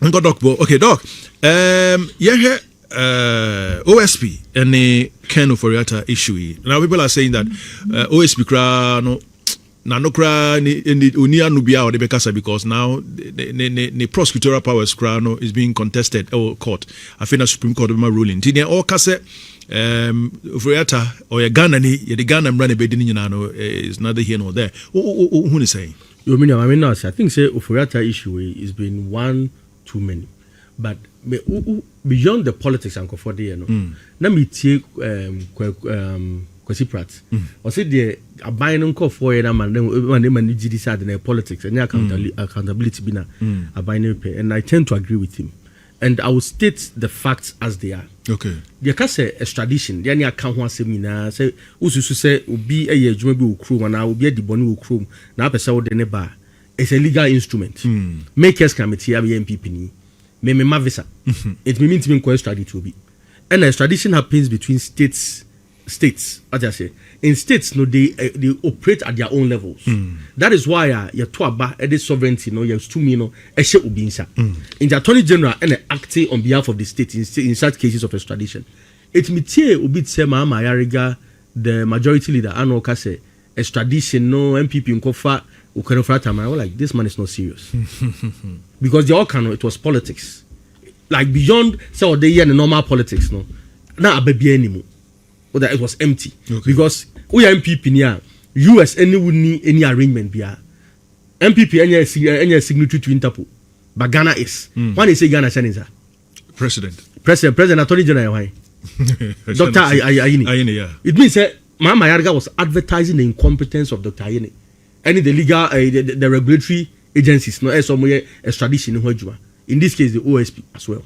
Uncle Doc, okay, Doc. Yeah, OSP and the Ken Ofori issue. Now people are saying that OSP no kra ni unia nubia or the bekasa because now the prosecutorial powers no is being contested or court. I think the Supreme Court ruling. Tinia all kase Ofori or a Ghana ni the Ghana brand be is neither here nor there. Who is saying? You mean I mean I think say Ofori issue is been one too many. But beyond the politics and comfort there, na me take Kwesi Pratt. Or say the abiding call for na man decide in politics and accountability be na abiding pay. And I tend to agree with him. And I will state the facts as they are. Okay. There can say extradition. There ni account one seminar say ususu say obi eye adwuma bi okru na obi adi boni okru na pesa wo de ne ba. It's a legal instrument. Makers committee have MPP ni. Me visa. It means to be extradited to be. And extradition happens between states. As I say, in states, no, they operate at their own levels. That is why your tuaba, the sovereignty, no, your stumi, no, eshe ubinsa. In the Attorney General and acting on behalf of the state in such cases of extradition. It metie ubit se Mahama Yariga, the majority leader, ano kase extradition, no MPP unkofa. Like this man is not serious because the all it was politics, like beyond so the year the normal politics. No, now a baby anymore. Or that it was empty because we are MPP near US any would need any arrangement. Bia MPP any signatory to Interpol, but Ghana is when they say Ghana Senator, President, Attorney General, why Dr. Ayini. Yeah. It means that Mahama Yariga was advertising the incompetence of Dr. Ayini. Any the legal, the regulatory agencies, no, somewhere extradition in this case the OSP as well.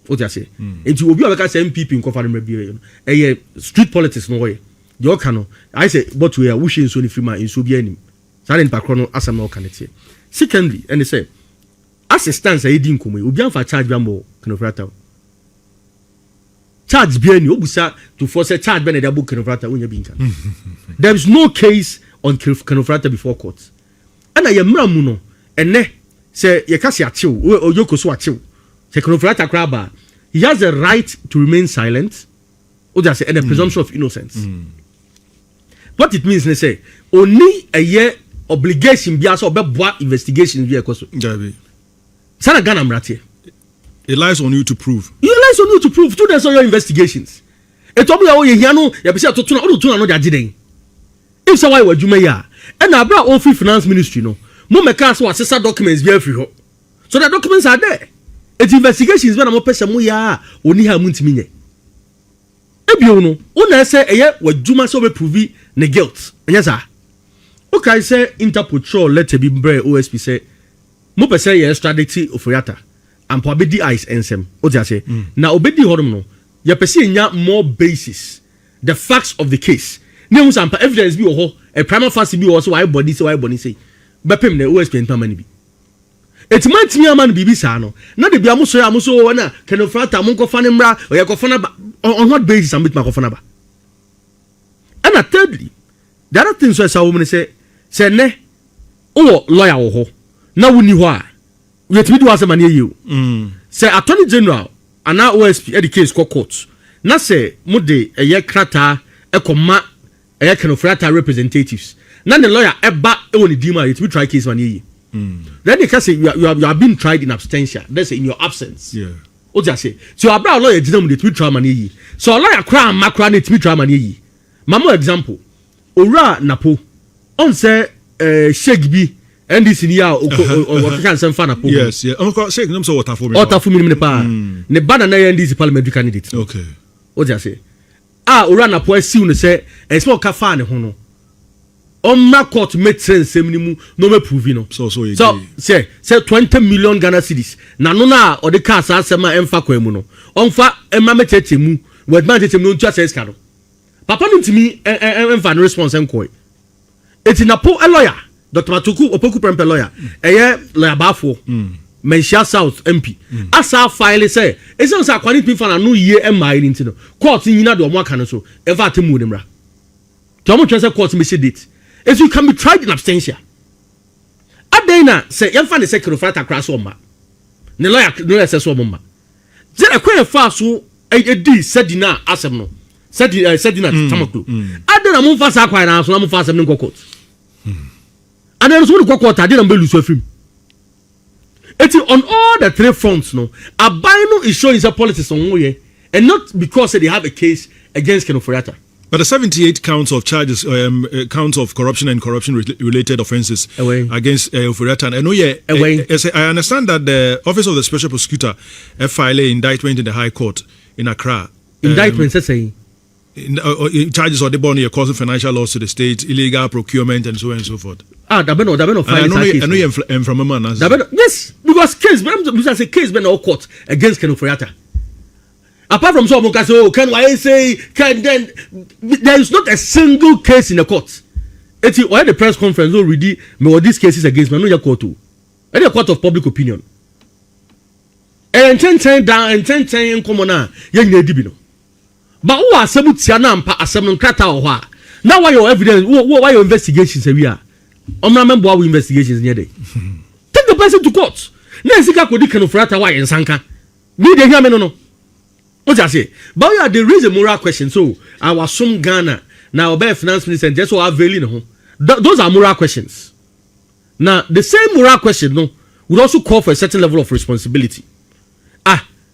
What I say? Into Obi Abeka say MPP in Kofa street politics no way. The Okano, I say, but we are wishing so free man in Subianim. Silent Patrono as no can it. Secondly, and they say, as a stance, I didn't come. Ubian for charge Bambo Canofrata. Charge Biani Obusa to force a charge Beneda book Canofrata when you're being. There is no case on Canofrata before court. And I am Ramuno, and ne say Yakasi Achu or Yokosu Achu. Say Canofrata Kraba. He has the right to remain silent, or just and a presumption of innocence. What it means, they say, only a year obligation be also about investigation via Koso. Sana Ghana Mrati. It lies on you to prove. It lies on you to prove. To the your investigations. It told me how you know, you have to tuna no jadideng. If so, why would you may and I brought all free finance ministry no. Mumeka so assessor documents be free. So the documents are there. It's investigations when I'm person mu ya oni ha muntimi. Ebio no, una say eye wadwuma so be prove ne guilt. Yes sir. Okay say Interpol let be bre OSP say mo pese ye extradite Ofori and probably eyes ensem. O just say na obedi hodom no. Ye pese nya more basis the facts of the case. Ne some evidence bi ho a prima facie bi also why body say bepem na OSP entamani bi. Eti mantimi ama no bibi sa no na de bia amuso na Canofrata monko fa ne mra o ye ko fa na ba on what basis am bit ma ko fa na ba. And thirdly, the other thing so as a woman say ne o lawyer wo ho na woni ho a we timi do asema na you say Attorney General ana OSP the case court na say mo de eye krata ekoma eye Canofrata representatives na the lawyer eba e woni di ma you timi try case man ye. Then they can say you have been tried in absentia. That's in your absence. Yeah. What do you say? So a lawyer did not with trial money. So a lawyer crown macron it me trial money. Mamo example. Ora napo. On say Shegbi NDC niya o can some fan napo. Yes, yeah. On say them so water for me. Water for me pa. Ne bana na NDC parliamentary candidate. Okay. What do you say? Ora napo si un say e small ka fa ne ho no. On my court made sense no me prove no. So say 20 million Ghana cedis. Na no na or the cars asema emfa kwemu no. Onfa emma metete mu. Word man tete mu ntua say ska no. Papa no ntimi emfa no response enkoy. Eti na po a lawyer. Dr. Matuku Opoku Prempe lawyer. Eye lawyer bafo. Menshia South MP. Asa file say e say sa kwani pin fa na no ye emma iri ntino. Court nyina de omo aka no so. Eva atemu nimra. Tomo twa say court me say date. If you can be tried in absentia. Adena say yamfa ne say Canofrata crash on ma. ne lawyer says so mama je e kwen fa so di sedina asem no sedina tamaklo adena mo fa sa kwan na so na mo fa asem ne court and then so the court adena be lusu afim eti on all the three fronts no abino is showing some politics on we and not because they have a case against Ken Ofori Atta. But the 78 counts of charges, counts of corruption and corruption-related offences against Ofori Atta. And I understand that the Office of the Special Prosecutor filed an indictment in the High Court in Accra. Indictment, saying charges of the bond causing financial loss to the state, illegal procurement, and so on and so forth. Dabeno I know you're from a man. Yes, because case, but I say case been all court against Ken Ofori Atta. Apart from some can say, oh, can I say, can then there is not a single case in the court. It's why the press conference already me all these cases against me no your court too. Any a court of public opinion. And 10 down and 10 in common na ye nyina di bi no. But who asem tia na mpa asem no krata ho a. Now why your evidence why your investigations we are. Omna member our investigations near day. Take the person to court. Na sika kodi Ken Ofori Atta why nsanka. Me dey hear me no. What I say? But yeah, there is a moral question. So our some Ghana now obey finance minister and just so availing home. Those are moral questions. Now the same moral question no would also call for a certain level of responsibility.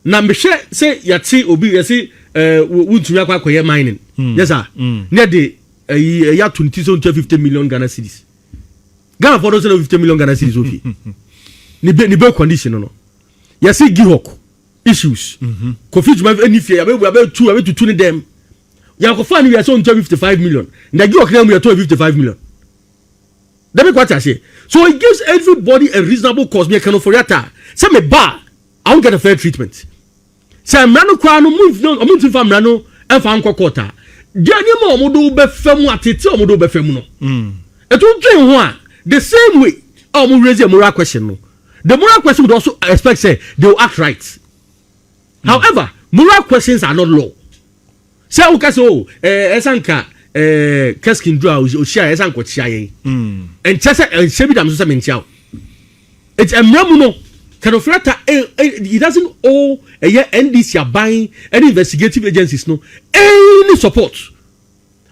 Now me say yati obi yasi to yakwa mining. Yes sir. Near the year 50 million Ghana cedis. Ghana for those 50 million Ghana cedis okay. Ni be condition no. Yasi gihok. Issues. Kofi Juma any fear about two them. Ya ko fan we are so 55 million. Na give okra we are 55 million. That be what I say. So it gives everybody a reasonable cause. Me Ken Ofori Atta. Say me ba, I won't get a fair treatment. Say mrano kwa no move no omuntu fa mrano enfa anko quarter. Dia ni ma omodo be fam atete omodo be fam no. Eto dwen ho a the same way omo raise a moral question no. The moral question would also expect say they will act right. However, moral questions are not law. Say o kase o esanka keskin do o share esanko chia yen. And chese shebi dam so se mentia. It's a mramu no. Ken Ofori Atta he doesn't owe a year NDC are buying any investigative agencies no any support.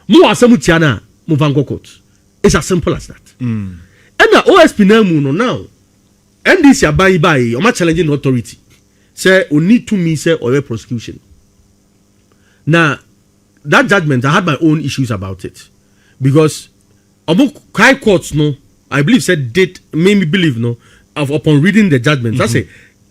Mo asemu tia na mo vango court. It's as simple as that. And the OSP na mu no now NDC are buying by o ma challenging the authority. Say we need to me say or prosecution. Now that judgment I had my own issues about it because high courts no I believe said did made me believe no upon reading the judgment I say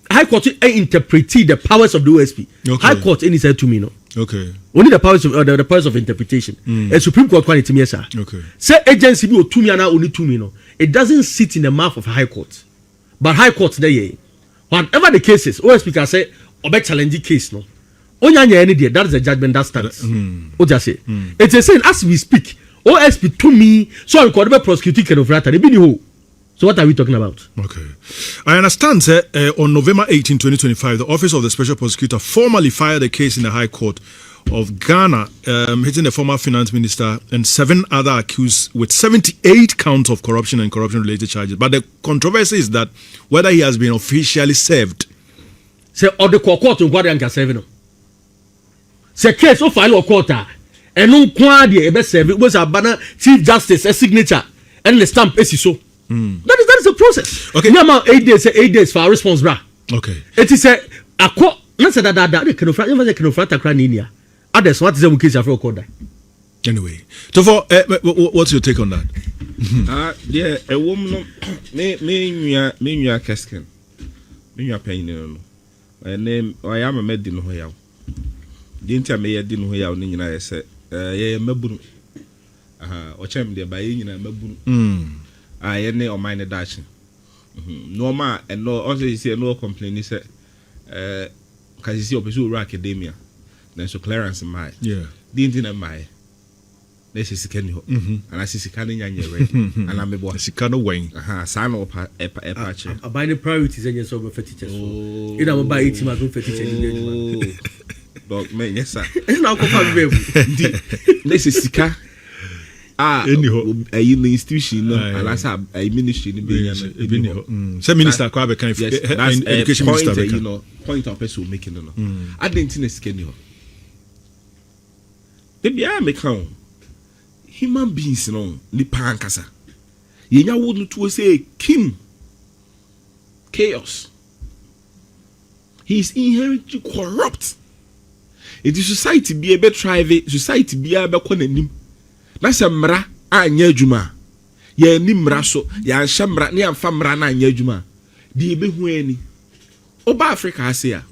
high court interpret the powers of the OSP. Okay. High court any said to me no. Okay. Only the powers of the powers of interpretation. And Supreme Court quality me sir. Okay. Say agency be to me and only to me no. It doesn't sit in the mouth of high court. But high court there whatever the case is, OSP can say, obe challenge case no. Onyanya any day, that is the judgment that stands. What just say? It's a saying as we speak, OSP to me, so I could be prosecuting Ken Ofori Atta. They be new. So what are we talking about? Okay. I understand, sir, on November 18, 2025, the Office of the Special Prosecutor formally filed a case in the High Court of Ghana, hitting the former finance minister and 7 other accused with 78 counts of corruption and corruption-related charges. But the controversy is that whether he has been officially served. Say, or the court in Guadian serving. Say, case of file or quarter, and no quantity a best service was a banner, Chief Justice, a signature, and the stamp is so. That is a process. Okay. Now 8 days for our response, bra. Okay. It is a court. Let's say that Ken Ofori Atta cry in here. Others, what is the case of record? Anyway, so what's your take on that? Yeah, a woman, me casken, me pain. My name, I am a medin hoya. Didn't I may a din hoya in I said, Mabun. Or cham there by in a Mabun. I any or mine dashing. No ma, and no, also you say no complaint, he said, because you see, opposite academia. So clearance in my didn't in my this is can you and I see canning ready and I'm a boy kind of wing sign up a patch buy the priorities and yes over fetiches you know buy 80 my good fetish dog man yes sir it's now this is Sika a institution no alasa a ministry no be say minister kwa be kan education minister you know point of person making no I didn't think skin ho the bia make kan human beings no ni pankasa yenya wo no to say king chaos. He is inherently corrupt. It is society be a bit thrive, society be a bit konanim. Na se mra anya adwuma. Ye ni mra so, ya shamra ni amfa mra na anya adwuma. Di ebe hu ani. Oba Africa ase a.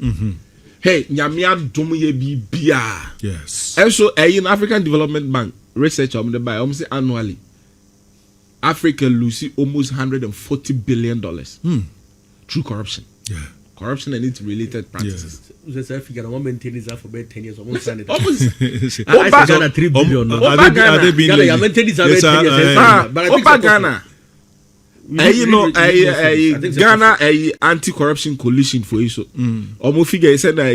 Hey, nyame adom ye bibia. Yes. And so in African Development Bank research on the buy almost annually Africa loses almost $140 billion through corruption. Yeah. Corruption and its related practices. Just I figure one maintain it for about 10 years. Almost Ghana $3 billion. Ghana. Ghana anti-corruption coalition for you so. Almost figure he said that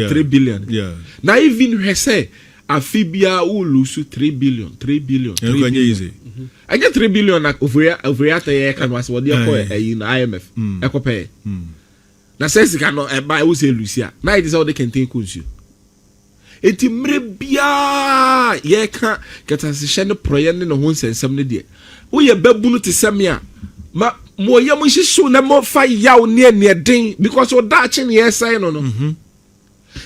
3 billion. Yeah. Now even he say Afibia will lose 3 billion. 3 billion. Easy. I get 3 billion like over at the can was what they call in IMF. Eco pay. Na sense cannot buy who say Lucia. Now it is all they can take with you. Eti mrebia ye ka ketasehye ne proye ne ho nsensem ne de. Wo ye babunu te semia. Ma mo ye mo hihyew na mo fa yaw ne ne den because o da che ne yesai no no.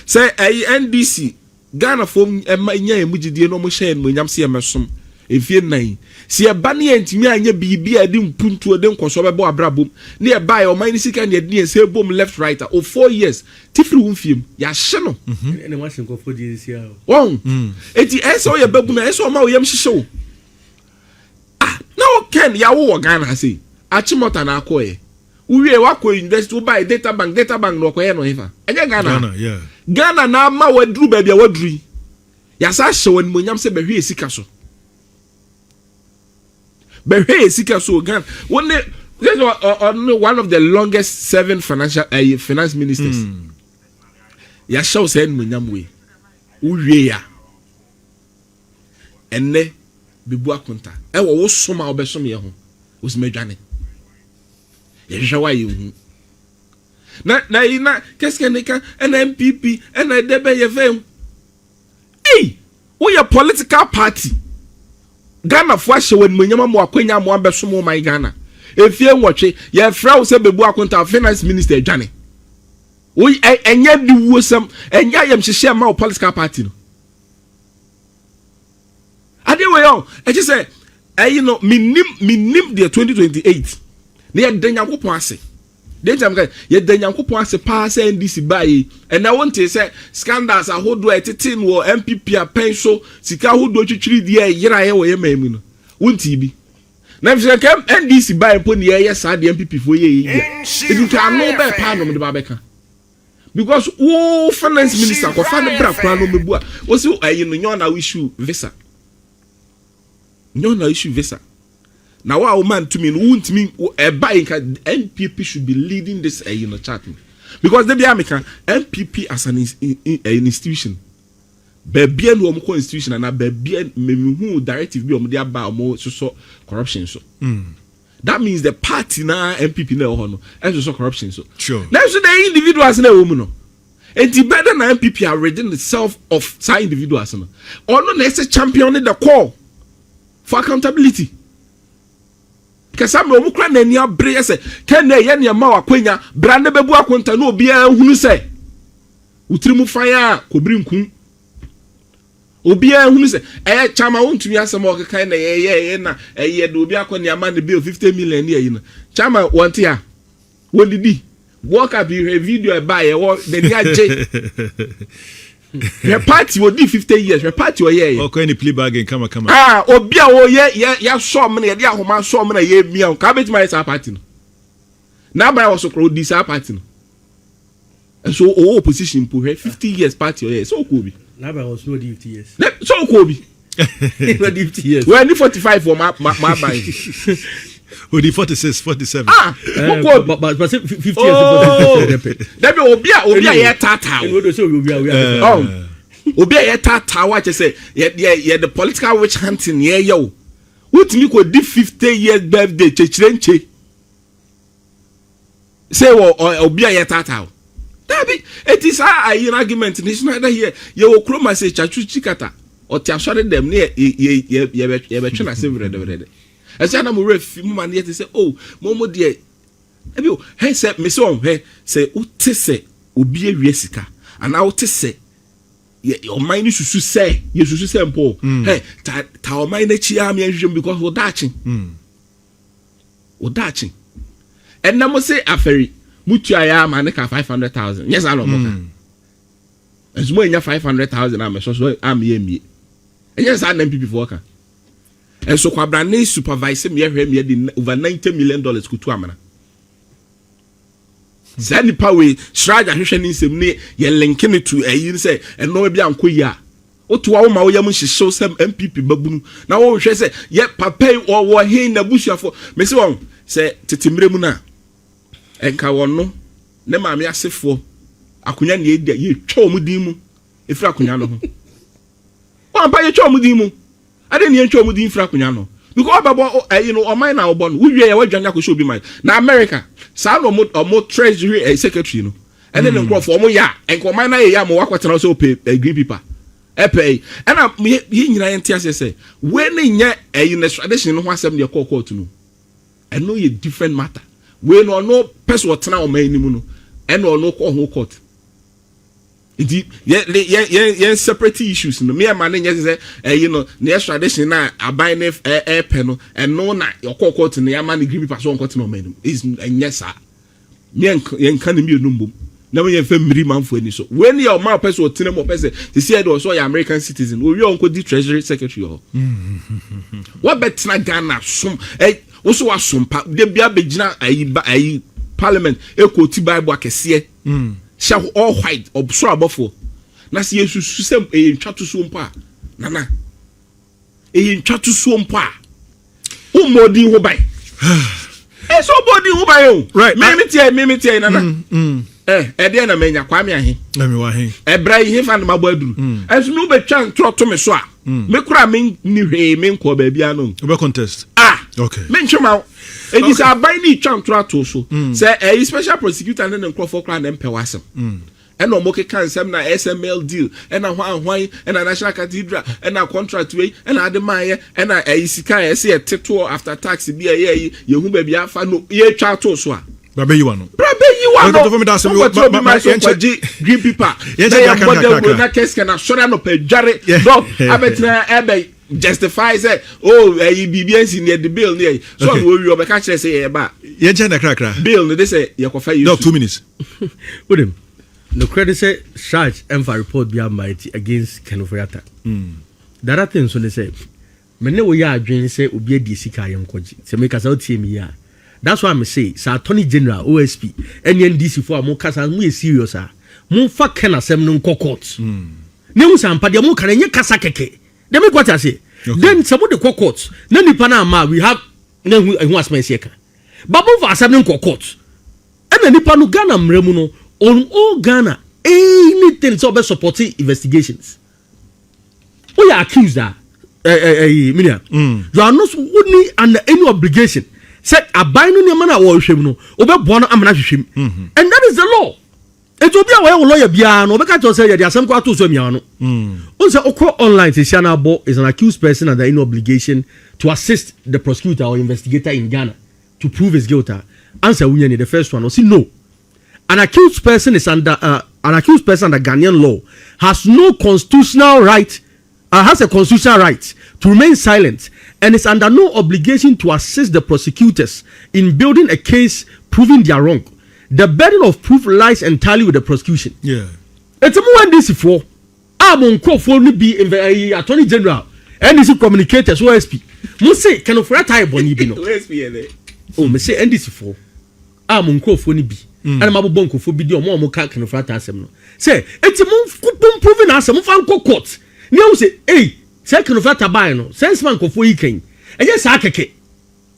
Say NDC Ghana fom nya emugidie no mo hye no nyam se emesom. Efie nan si e ba ne antimi anya bibia de mpuntu de nkoso bebo abrabom ne e ba e o man sika ne de se bom left right o 4 years tifri wo mfiem ya hye no ene machine ko for this year won eti eso ye babu na eso ma wo yam hye na o ken ya wo Ghana say achimota na akoye uwie wako university wo buy data bank no koye no ifa enye Ghana yeah Ghana na ma wadru ba bia wadru ya sa hye won monyam se behwe esika so but hey, Sika so Ghana. One of the longest serving finance ministers. Ya show said munyamwe. Uwie ya. Enne bibu akonta. E wo soma obesom ye ho. Osmedwane. Ye hwa ye hu. Na ina keske nika NMPP na debe ye vem. Hey, we a political party. Ghana fo ahye won munyama mo akwanya mo abesom my Ghana efie nwotwe ye fra wo se bebu akonta finance minister adwane wo enya di wosam enya yam hyehye ma political party no ade we yo e ji say you know minim the 2028 ne ye danyankopon ase den jam ga ye danyankopon ase pa se NDC bayi and I want to say scandals ahodo etetin wo MPP apenso sika ahodo twitwiri die yira ye wo ye mamu no wonti bi na fise kam NDC bayi po ne ye sa de MPP fo ye ye it can no be pa no de ba beka because wo finance minister ko fa ne bra kwa no mebu a wo si no nyona issue visa now our man to me won't mean a buying NPP should be leading this chat because they be American NPP as an institution baby and one institution and a baby who directive be on their bar more so corruption so that means the party na NPP na hono and so corruption so sure now so the individuals na woman no and the better na NPP are reading itself of side individuals no or no let's championing the call for accountability. Kasa me omukra na ani abre ye se ken na ye ne ma wakwanya bra na bebu akonta na obi ahunu se utirimu fan a kobri nkun obi ahunu se chama wontumi asem o kekan na ye na ye de obi akoni ama ne bill 50 million ne yi na chama wonte a wodidi work up your video e buy e wo de ni age your party will do 50 years. Your party will yeah. Okay, any plea bargain, come on. Obia oh yeah. Saw me ya homa saw me ye me on. Cabbage my party. Now by also crowd this party. And so opposition put 50 years party yeah. So could be. Now by also 50 years. So could be. 50 years. We need 45 for my buying. We need 46, 47. But 50 years. That be obia yeah tata. Oh, obi a yɛtaataa wa kyɛ sɛ yɛ the political witch hunting yɛyɛ o wotumi kɔ di 50 years birthday kyɛkyerɛ nkyɛ sɛ obi a yɛtaataa o dabi eti saa ayi argument ni sino ɛda yɛ wɔ kuroma sɛ chachu chikata ɔte asɔre dɛm ne yɛbɛtwe na sɛ vrɛdɛvrɛdɛ ɛsɛ na mo refi mo ma ne yɛte sɛ oh mo deɛ ebi o hɛ sɛ mesɛ ɔn hɛ sɛ wote sɛ obi awie sika ana wote sɛ ɔman ni susu sɛ yɛ susu sɛ mpo hɛ ta ɔman n'akyi a me nhwehwɛ because wodaakye ɛnna mo sɛ afɛri mutua ya ma ne ka 500,000 yes alo mo ka ezumo nya 500,000 am so am ye mie yes an MPP for ka enso kwabra ne supervise me hwɛ me di over $90 million kutu amana zani pawe straja hwehwɛ ne nsɛm ne ye link ne to ayi sɛ ɛno bi anko yi a otuwa wo ma wo yam hyehyɛ sɛ MPP babunu na wo hwɛ sɛ ye papa wo he na busuafo me se won sɛ tetemre mu na enka wono ne maame asefo akonya ne edia ye twa omudin mu efira akonya no ho wa ba ye twa omudin mu ade ne ye twa omudin efira akonya no because obabo you know oman na obo no wo wie ye wadwanya ko show bi man na America sa no mo treasury secretary no ene ne nkrofo omo ya enka oman na ye ya mo wakwetena so pay green paper pay ena ye nyina ye ntia se we ne nya tradition no ho asem de court no eno ye different matter we no person otena o man ni mu no eno no ko ho court idi ye separate issues no me e man nya say you know the extradition na aban ne pe no eno na your court no ya man green paper so on court no man is enya sa me ye nka ne me no mbom na me ye fa miri manfo ani so when your man person otena mo person they say they so your American citizen we on ko di treasury secretary ho what betna Ghana som also was some de bia begina ayi parliament ekoti bible akese sha all white obso abofo na se yesusu sem ntwato so mpa nana ntwato so mpa umodi ho bai so body ho bai o right me tie nana de na menya kwame ahe na me wa he ebra yi fa na mabo aduru enso me betwa ntro to me so a me kura me ni hwe me nko ba bia no obe contest okay me nchema it is abai ni twa ntro ato so say a special prosecutor ne nkrofo kra na mpewasem and no moke kan sem na SML deal and na hwan and na national cathedral and na contract way and na de maye and na isika e se teto after tax bi ye hu ba bia fa no ye twa ato so a Brabe you no. Green paper. Na case can assure no pe jare. No, abetina ebe justifies it. Oh, BBS in the bill near. So we be catch say ba. Ye na krakra. Bill they say you go you. 2 minutes. With him. No credit say charge and for report be mighty against Kenofriata. The other thing so they say me ne wo ya adwen say obi adi sika yem koji. Se make us out team ya. That's why I say, Sir Attorney General, OSP, NDC for more kasa mu serious ah. Mu fa ken asem no court. Ne mu sampa de mu kan enye kasa keke. Dem me what I say. Then some of the court. Na nipa na ma we have na hu asman se ka. Babu fa asem no court. E na nipa no Ghana mremu no on all Ghana anything so be supporting investigations. We are accused that Minia. You are not under any obligation. Said a binding your man or shame no, over born amana shim. And that is the law. It will be a way lawyer piano, because you say there are some quarters of Miano. Also, Okro Online says Shana Bo is an accused person under any obligation to assist the prosecutor or investigator in Ghana to prove his guilt. Answer Winnie, the first one, or see no. An accused person is under Ghanaian law has no constitutional right, has a constitutional right to remain silent and is under no obligation to assist the prosecutors in building a case proving their wrong. The burden of proof lies entirely with the prosecution. Yeah. It's a more NDC for. I'm on call for be in the Attorney General, NDC communicators, OSP. Must can of rat eye boni bino. OSP. Oh, me say NDC for. I'm on call for ni be. And I'm a bonko for be more can of rat asem no. Say, it's a more proving as a fan court. Now say, hey. Second of that no sense man ko for iken and yes akeke.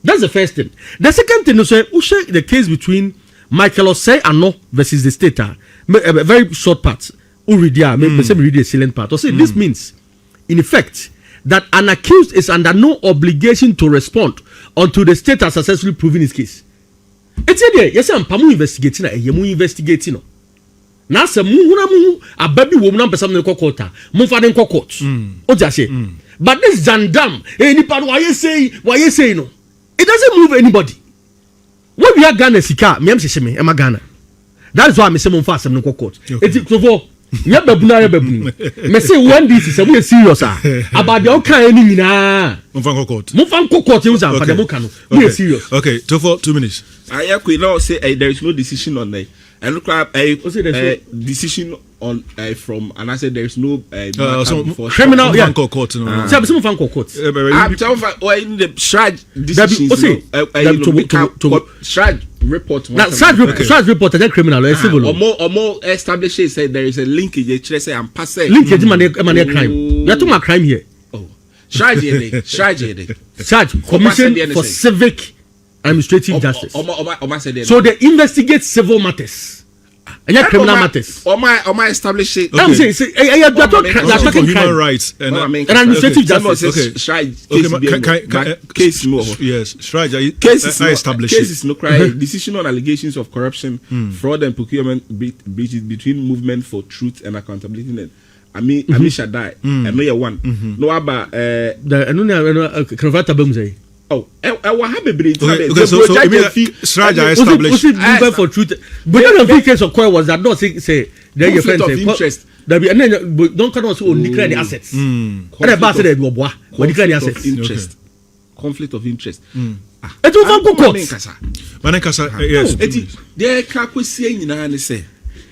That's the first thing. The second thing is the case between Michael Osei Ano versus the state, a very short part read the salient part. Or say this means, in effect, that an accused is under no obligation to respond until the state has successfully proven his case. It's a day. Yes, I'm investigating. I'm investigating. Now, some a baby woman person in court. Mufadin court. O just say. But this Zandam, any part why you say no? It doesn't move anybody. What we are Ghana Sika, me am Sheme, am Ghana. That is why I'm saying fast in court. It's so ya babuna me say one this is we serious about the okay ni na Mufan court you for the book we serious. Okay, 2 minutes. I now say there is no decision on there. And look at a decision on from, and I said there is no criminal court. Some fan court. I'm talking in the Shraj decisions. Shraj report. Shraj report is criminal or civil. Or more established say there is a linkage. They say I'm passing. Linkage money crime. We are talking about crime here. Oh, Shraj Commission for Civic Administrative Justice. So they investigate civil matters. And criminal matters. Or my established it. I'm saying, human rights and administrative justice. Case no. Yes, cases no cry. Decision on allegations of corruption, fraud, and procurement breaches between Movement for Truth and Accountability. I mean, Shaddai. I know one. No about the oh, I have a brain. Okay, so Sraja established. Movement for Truth. But the case of course was that not say there your friends of interest. Don't come also declare the assets. And the boss said we declare the assets. Conflict of interest. It's over court. Yes. There can't say nyina ne say.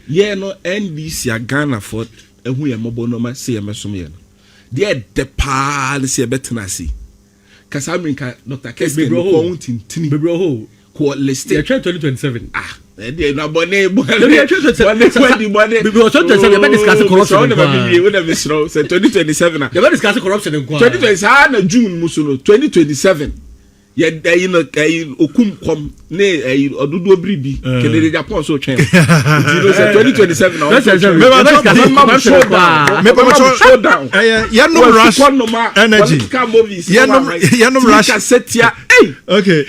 Yeah, no NDC a Ghana for who ye mobile number say mesomye. There the pa say betenasi. Kasaminka Dr. Keston ko untintini bebro ko listed. They try 2027. They na bone we are 2027 discuss corruption. We never show say 2027. They were discussing corruption in 2027 na June musuno 2027. Yeah, you know, okum kom ne odudu obribi kele de Japan so twen. 2027 now. Show down. No rush energy. No rush. Okay. Okay.